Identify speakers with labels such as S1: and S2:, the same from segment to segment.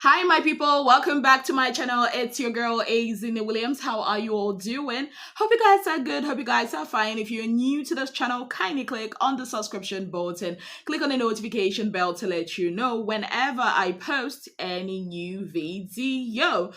S1: Hi, my people. Welcome back to my channel. It's your girl, ezinnemwilliams. How are you all doing? Hope you guys are good. Hope you guys are fine. If you're new to this channel, kindly click on the subscription button. Click on the notification bell to let you know whenever I post any new video.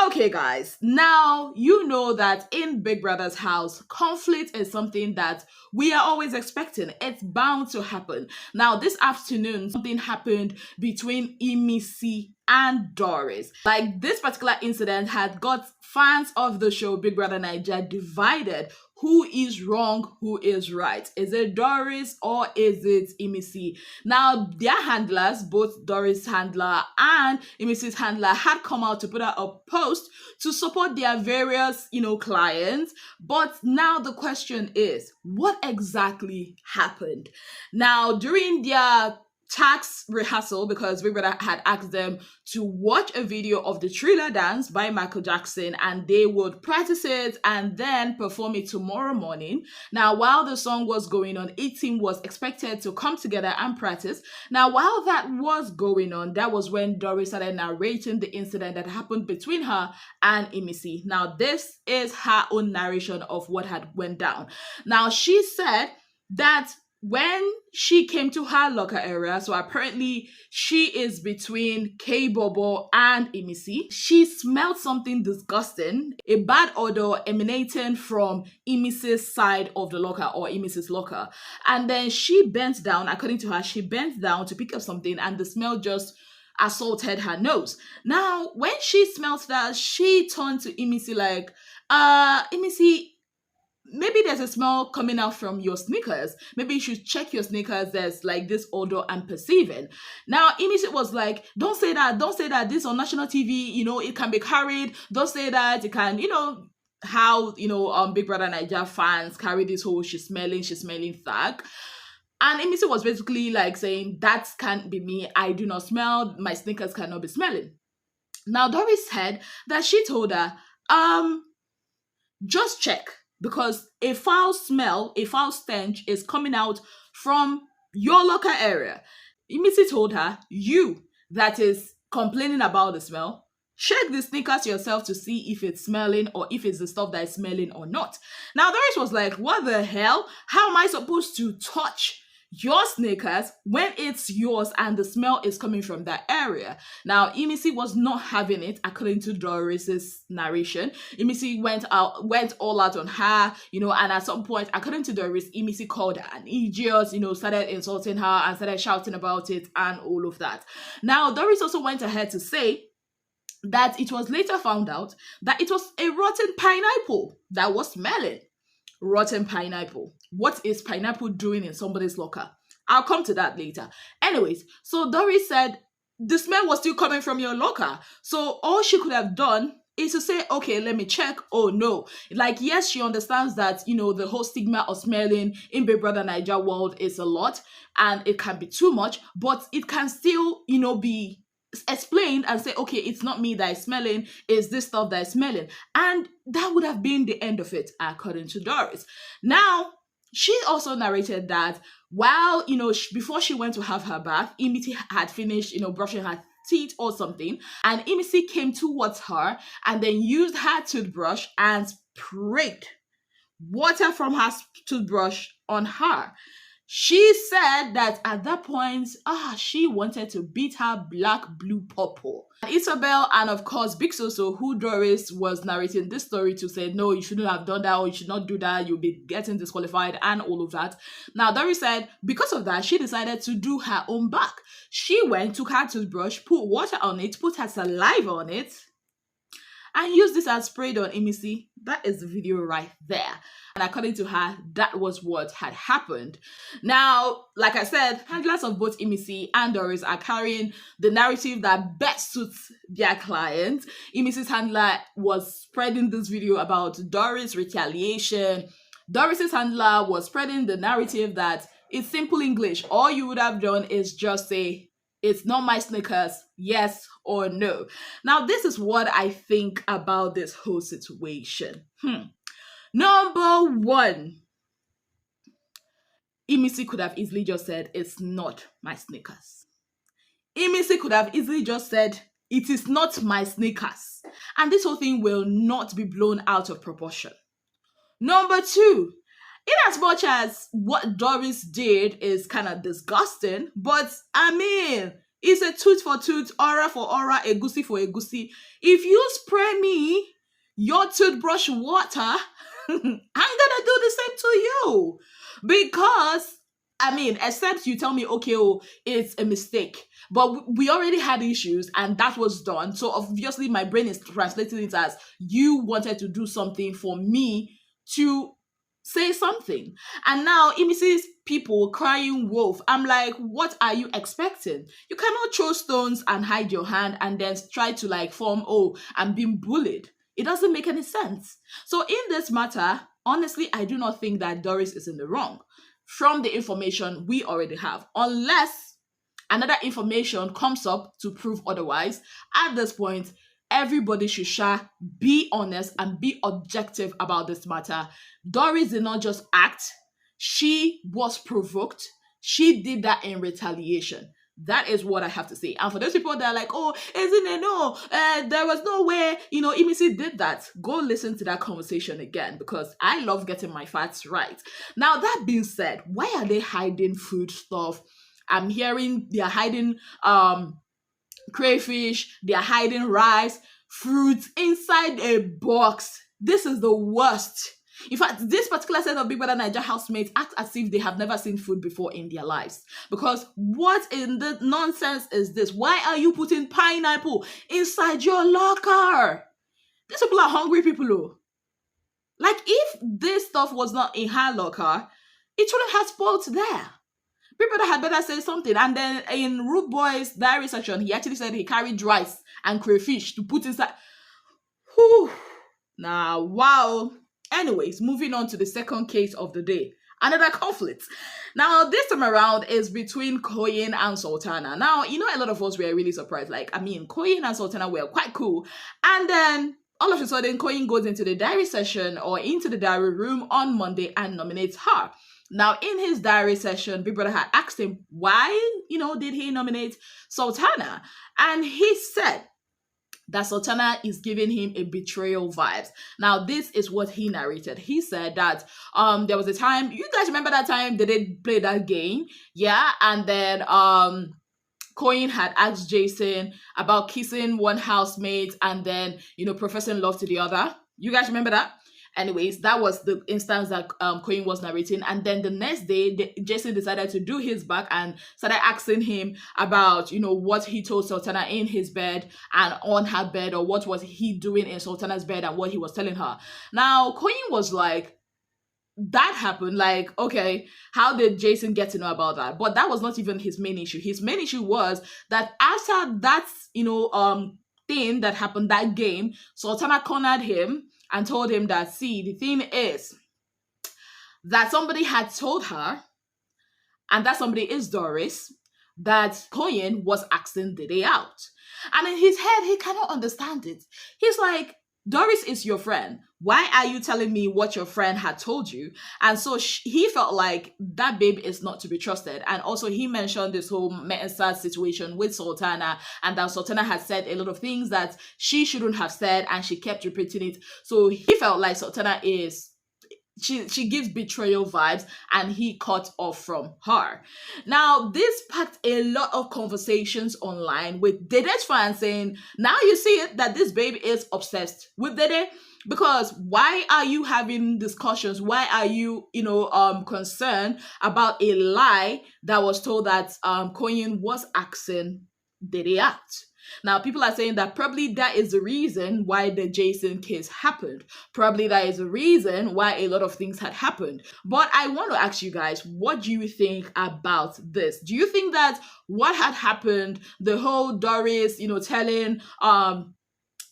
S1: Okay, guys. Now, you know that in Big Brother's house, conflict is something that we are always expecting. It's bound to happen. Now, this afternoon, something happened between Imisi and Doris. Like, this particular incident had got fans of the show Big Brother Nigeria divided. Who is wrong? Who is right? Is it Doris or is it Imisi? Now, their handlers, both Doris' handler and Imisi's handler, had come out to put out a post to support their various, clients. But now the question is, what exactly happened? Now, during their tax rehearsal, because Big Brother had asked them to watch a video of the Thriller dance by Michael Jackson, and they would practice it and then perform it tomorrow morning. Now, while the song was going on, each team was expected to come together and practice. Now, while that was going on, that was when Doris started narrating the incident that happened between her and Imisi. Now, this is her own narration of what had went down. Now, she said that when she came to her locker area, so apparently she is between K-Bobo and Imisi, she smelled something disgusting, a bad odor emanating from Imisi's side of the locker, or Imisi's locker. And then she bent down, according to her, she bent down to pick up something and the smell just assaulted her nose. Now, when she smelled that, she turned to Imisi like, Imisi, maybe there's a smell coming out from your sneakers. Maybe you should check your sneakers. There's like this odor I'm perceiving. Now, Imisi was like, don't say that. Don't say that. This on national TV, it can be carried. Don't say that. It can, how, Big Brother Nigeria fans carry this whole she's smelling flag. And Imisi was basically like saying, that can't be me. I do not smell. My sneakers cannot be smelling. Now, Doris said that she told her, just check. Because a foul smell, a foul stench is coming out from your local area. Imisi told her, you that is complaining about the smell, check the sneakers yourself to see if it's smelling or if it's the stuff that is smelling or not. Now, Doris was like, what the hell? How am I supposed to touch your sneakers when it's yours and the smell is coming from that area? Now, Imisi was not having it, according to Doris's narration. Imisi went all out on her, and at some point, according to Doris, Imisi called her an idiot, started insulting her and started shouting about it and all of that. Now, Doris also went ahead to say that it was later found out that it was a rotten pineapple that was smelling. Rotten pineapple. What is pineapple doing in somebody's locker? I'll come to that later. Anyways, so Doris said the smell was still coming from your locker. So all she could have done is to say, okay, let me check. Oh no. Like, yes, she understands that, the whole stigma of smelling in Big Brother Nigeria world is a lot and it can be too much, but it can still, be explained and say, okay, it's not me that is smelling, it's this stuff that is smelling. And that would have been the end of it, according to Doris. Now, she also narrated that while, before she went to have her bath, Imisi had finished, brushing her teeth or something, and Imisi came towards her and then used her toothbrush and sprayed water from her toothbrush on her. She said that at that point, she wanted to beat her black, blue, purple. Isabel and of course Big Soso, who Doris was narrating this story to, said, no, you shouldn't have done that, or you should not do that, you'll be getting disqualified and all of that. Now, Doris said because of that, she decided to do her own back. She went, took her toothbrush, put water on it, put her saliva on it, and used this as sprayed on Imisi. That is the video right there. And according to her, that was what had happened. Now, like I said, handlers of both Imisi and Doris are carrying the narrative that best suits their clients. Imisi's handler was spreading this video about Doris' retaliation. Doris's handler was spreading the narrative that it's simple English. All you would have done is just say, it's not my sneakers, yes or no. Now, this is what I think about this whole situation. Number one, Imisi could have easily just said, it's not my sneakers. Imisi could have easily just said, It is not my sneakers. And this whole thing will not be blown out of proportion. Number two, in as much as what Doris did is kind of disgusting, but I mean, it's a tooth for tooth, aura for aura, egusi for egusi. If you spray me your toothbrush water, I'm gonna do the same to you. Because, I mean, except you tell me, okay, oh, it's a mistake. But we already had issues and that was done. So obviously my brain is translating it as you wanted to do something for me to say something. And now Imisi's people crying wolf. I'm like, what are you expecting? You cannot throw stones and hide your hand and then try to like form, oh, I'm being bullied. It doesn't make any sense. So in this matter, honestly, I do not think that Doris is in the wrong from the information we already have, unless another information comes up to prove otherwise. At this point, everybody should be honest and be objective about this matter. Doris did not just act, she was provoked. She did that in retaliation. That is what I have to say. And for those people that are like, oh, isn't it? No, there was no way, Imisi did that. Go listen to that conversation again because I love getting my facts right. Now, that being said, why are they hiding food stuff? I'm hearing they're hiding crayfish, they're hiding rice, fruits inside a box. This is the worst. In fact, this particular set of Big Brother Naija housemates act as if they have never seen food before in their lives. Because what in the nonsense is this? Why are you putting pineapple inside your locker? These people are hungry people. Oh. Like, if this stuff was not in her locker, it shouldn't have spoiled there. Big Brother had better say something. And then in Rude Boy's diary section, he actually said he carried rice and crayfish to put inside. Whew. Now, wow. Anyways, moving on to the second case of the day. Another conflict. Now, this time around is between Koyin and Sultana. Now, a lot of us were really surprised. Like, I mean, Koyin and Sultana were quite cool. And then, all of a sudden, Koyin goes into the diary session or into the diary room on Monday and nominates her. Now, in his diary session, Big Brother had asked him why, did he nominate Sultana? And he said that Sultana is giving him a betrayal vibes. Now, this is what he narrated. He said that there was a time, you guys remember that time they did play that game? Yeah, and then Koyin had asked Jason about kissing one housemate and then, professing love to the other. You guys remember that? Anyways, that was the instance that Koyin was narrating. And then the next day, Jason decided to do his back and started asking him about, what he told Sultana in his bed and on her bed, or what was he doing in Sultana's bed and what he was telling her. Now, Koyin was like, that happened. Like, okay, how did Jason get to know about that? But that was not even his main issue. His main issue was that after that, thing that happened, that game, Sultana cornered him and told him that, see, the thing is that somebody had told her, and that somebody is Doris, that Koyin was asking the day out. And in his head, he cannot understand it. He's like, Doris is your friend. Why are you telling me what your friend had told you? And so he felt like that babe is not to be trusted. And also he mentioned this whole Mensa situation with Sultana, and that Sultana had said a lot of things that she shouldn't have said, and she kept repeating it. So he felt like Sultana is, she gives betrayal vibes, and he cut off from her. Now, this sparked a lot of conversations online with Dede's fans saying, now you see it, that this baby is obsessed with Dede. Because why are you having discussions? Why are you, concerned about a lie that was told that Koyin was asking Dede out? Now, people are saying that probably that is the reason why the Jason case happened. Probably that is the reason why a lot of things had happened. But I want to ask you guys, what do you think about this? Do you think that what had happened, the whole Doris, telling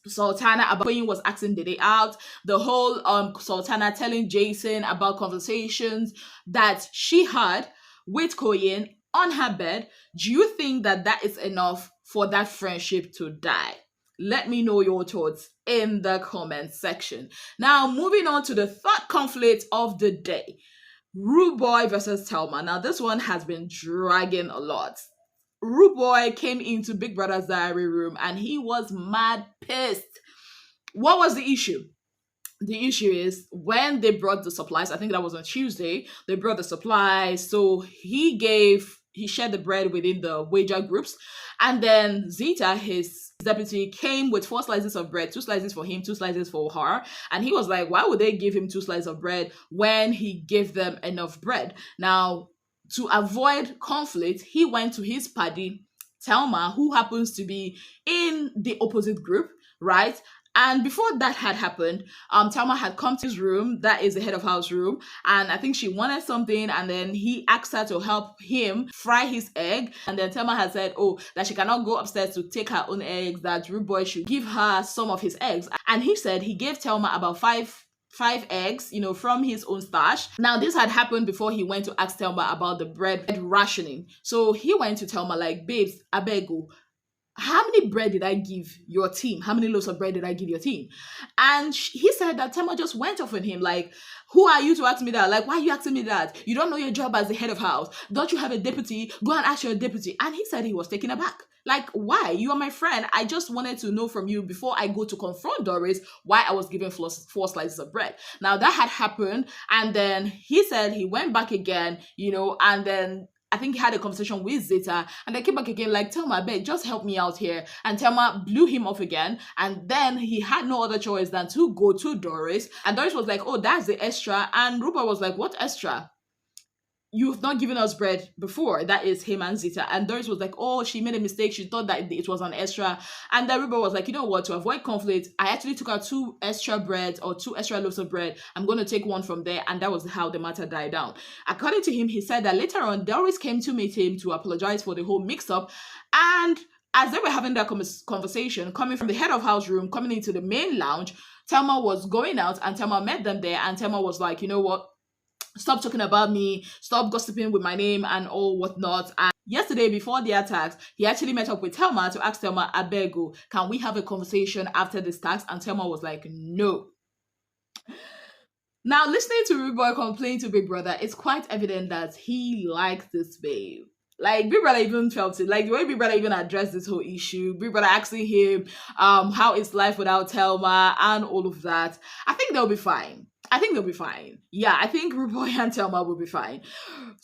S1: Sultana about Koyin was asking Dede out, the whole Sultana telling Jason about conversations that she had with Koyin on her bed, do you think that that is enough for that friendship to die? Let me know your thoughts in the comment section. Now, moving on to the third conflict of the day. Rude Boy versus Thelma. Now, this one has been dragging a lot. Rude Boy came into Big Brother's diary room and he was mad pissed. What was the issue? The issue is when they brought the supplies, I think that was on Tuesday, they brought the supplies. So he shared the bread within the wager groups. And then Zita, his deputy, came with 4 slices of bread, 2 slices for him, 2 slices for her. And he was like, why would they give him 2 slices of bread when he gave them enough bread? Now, to avoid conflict, he went to his paddy, Telma, who happens to be in the opposite group, right? And before that had happened, Thelma had come to his room, that is the head of house room, and I think she wanted something, and then he asked her to help him fry his egg. And then Thelma had said, oh, that she cannot go upstairs to take her own eggs, that Rude Boy should give her some of his eggs. And he said he gave Thelma about five eggs, from his own stash. Now, this had happened before he went to ask Thelma about the bread rationing. So he went to Thelma like, babes, abego, how many bread did I give your team? How many loaves of bread did I give your team? And he said that Thelma just went off on him like, who are you to ask me that? Like, why are you asking me that? You don't know your job as the head of house. Don't you have a deputy? Go and ask your deputy. And he said he was taken aback. Like, why? You are my friend. I just wanted to know from you before I go to confront Doris why I was given 4 slices of bread. Now, that had happened. And then he said he went back again, and then I think he had a conversation with Zeta, and they came back again like, Thelma, beg, just help me out here. And Thelma blew him off again. And then he had no other choice than to go to Doris. And Doris was like, oh, that's the extra. And Ruba was like, what extra? You've not given us bread before. That is him and Zita. And Doris was like, oh, she made a mistake. She thought that it was an extra. And then Ruba was like, you know what? To avoid conflict, I actually took out 2 extra breads or 2 extra loaves of bread. I'm going to take one from there. And that was how the matter died down. According to him, he said that later on, Doris came to meet him to apologize for the whole mix-up. And as they were having that conversation, coming from the head of house room, coming into the main lounge, Thelma was going out and Thelma met them there. And Thelma was like, you know what? Stop talking about me, stop gossiping with my name and all whatnot. And yesterday, before the attacks, he actually met up with Thelma to ask Thelma, abego, can we have a conversation after this tax? And Thelma was like, no. Now, listening to Rude Boy complain to Big Brother, it's quite evident that he likes this babe. Like, Big Brother even felt it. Like, the way Big Brother even addressed this whole issue, Big Brother asking him how is life without Thelma and all of that. I think they'll be fine. Yeah, I think Rude Boy and Thelma will be fine.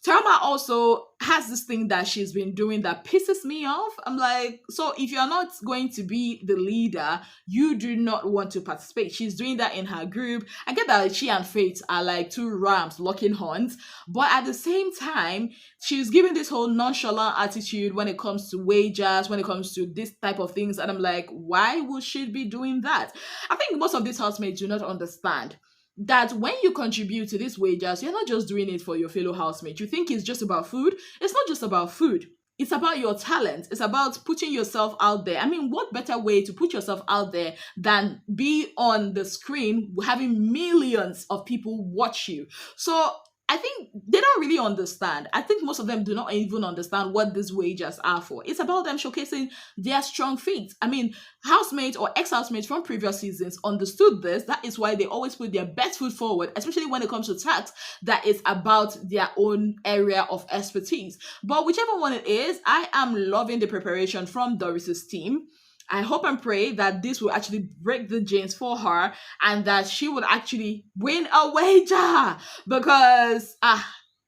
S1: Thelma also has this thing that she's been doing that pisses me off. I'm like, so if you're not going to be the leader, you do not want to participate. She's doing that in her group. I get that she and Faith are like 2 rams locking horns, but at the same time, she's giving this whole nonchalant attitude when it comes to wagers, when it comes to this type of things. And I'm like, why would she be doing that? I think most of these housemates do not understand that when you contribute to these wagers, you're not just doing it for your fellow housemate. You think it's just about food? It's not just about food. It's about your talent. It's about putting yourself out there. I mean, what better way to put yourself out there than be on the screen having millions of people watch you? So I think they don't really understand. I think most of them do not even understand what these wagers are for. It's about them showcasing their strong feet. I mean, housemates or ex-housemates from previous seasons understood this. That is why they always put their best foot forward, especially when it comes to tax that is about their own area of expertise. But whichever one it is, I am loving the preparation from Doris's team. I hope and pray that this will actually break the jinx for her and that she would actually win a wager, because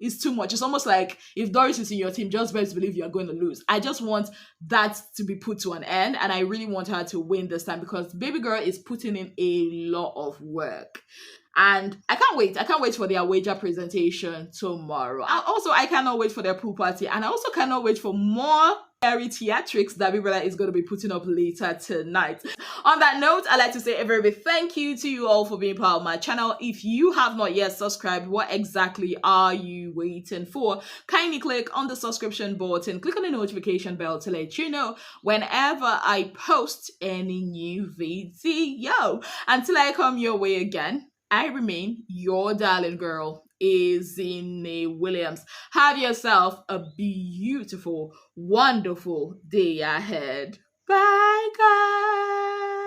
S1: it's too much. It's almost like if Doris is in your team, just best believe you're going to lose. I just want that to be put to an end, and I really want her to win this time because baby girl is putting in a lot of work. And I can't wait. I can't wait for their wager presentation tomorrow. I cannot wait for their pool party. And I also cannot wait for more scary theatrics that Big Brother is going to be putting up later tonight. On that note, I'd like to say a very big thank you to you all for being part of my channel. If you have not yet subscribed, what exactly are you waiting for? Kindly click on the subscription button, click on the notification bell to let you know whenever I post any new video. Until I come your way again, I remain your darling girl, Ezinnemwilliams. Have yourself a beautiful, wonderful day ahead. Bye, guys.